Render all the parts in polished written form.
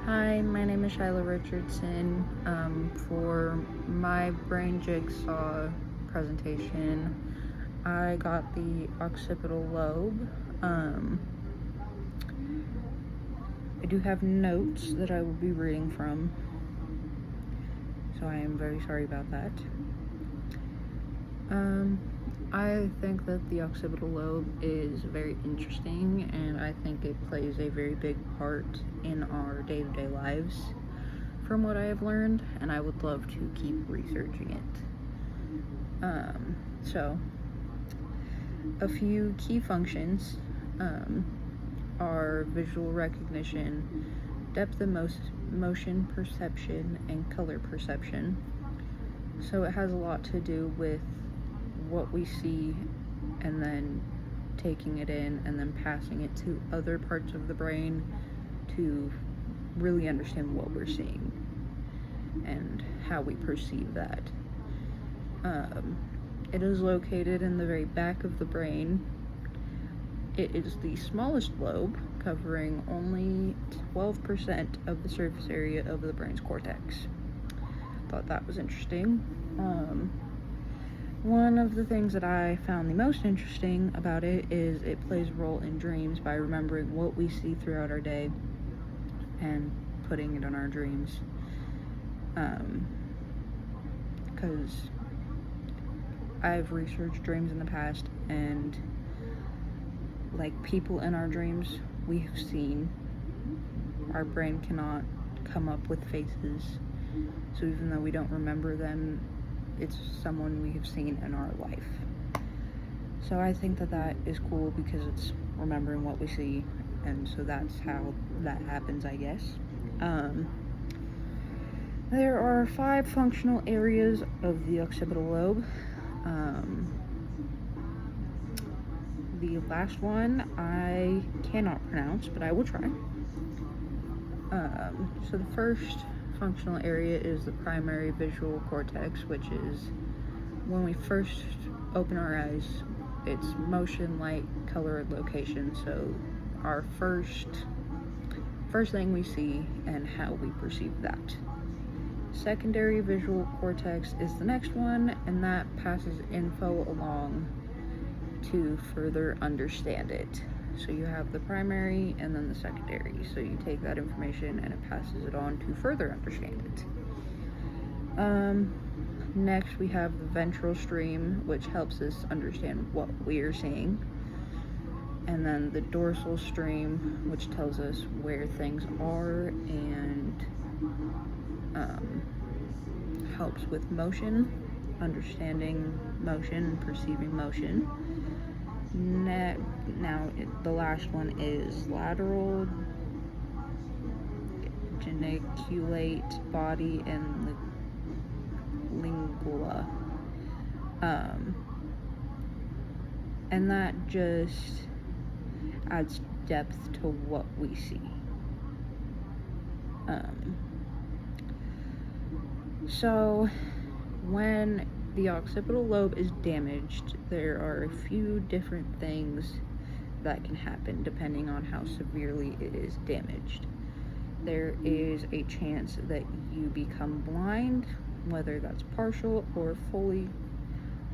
Hi, my name is Shyla Richardson. For my brain jigsaw presentation, I got the occipital lobe. I do have notes that I will be reading from, so I am very sorry about that. I think that the occipital lobe is very interesting, and I think it plays a very big part in our day-to-day lives from what I have learned, and I would love to keep researching it. So a few key functions are visual recognition, depth of motion perception, and color perception. So it has a lot to do with what we see and then taking it in and then passing it to other parts of the brain to really understand what we're seeing and how we perceive that. It is located in the very back of the brain. It is the smallest lobe, covering only 12% of the surface area of the brain's cortex. Thought that was interesting. One of the things that I found the most interesting about it is it plays a role in dreams by remembering what we see throughout our day and putting it in our dreams. Because I've researched dreams in the past, and like people in our dreams we have seen, our brain cannot come up with faces, so even though we don't remember them, it's someone we have seen in our life. So I think that that is cool because it's remembering what we see, and so that's how that happens, I guess. There are 5 functional areas of the occipital lobe. The last one I cannot pronounce, but I will try. So the first functional area is the primary visual cortex, which is when we first open our eyes, it's motion, light, color, and location. So our first thing we see and how we perceive that. Secondary visual cortex is the next one, and that passes info along to further understand it. So you have the primary and then the secondary. So you take that information and it passes it on to further understand it. Next we have the ventral stream, which helps us understand what we are seeing. And then the dorsal stream, which tells us where things are and helps with motion, understanding motion, perceiving motion. Now the last one is lateral geniculate body and lingula. And that just adds depth to what we see. So when the occipital lobe is damaged, there are a few different things that can happen depending on how severely it is damaged. There is a chance that you become blind, whether that's partial or fully.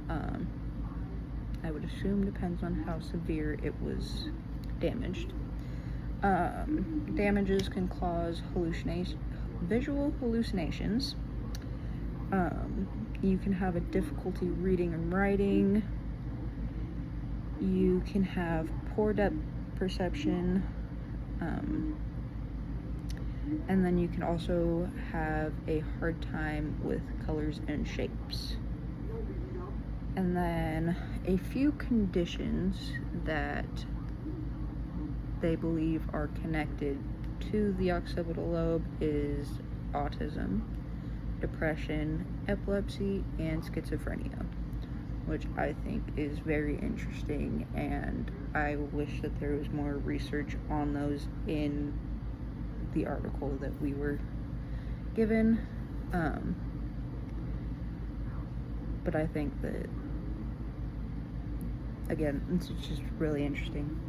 I would assume depends on how severe it was damaged. Damages can cause visual hallucinations. You can have a difficulty reading and writing. You can have poor depth perception. And then you can also have a hard time with colors and shapes. And then a few conditions that they believe are connected to the occipital lobe is autism, depression, epilepsy, and schizophrenia, which I think is very interesting, and I wish that there was more research on those in the article that we were given. But I think that, again, it's just really interesting.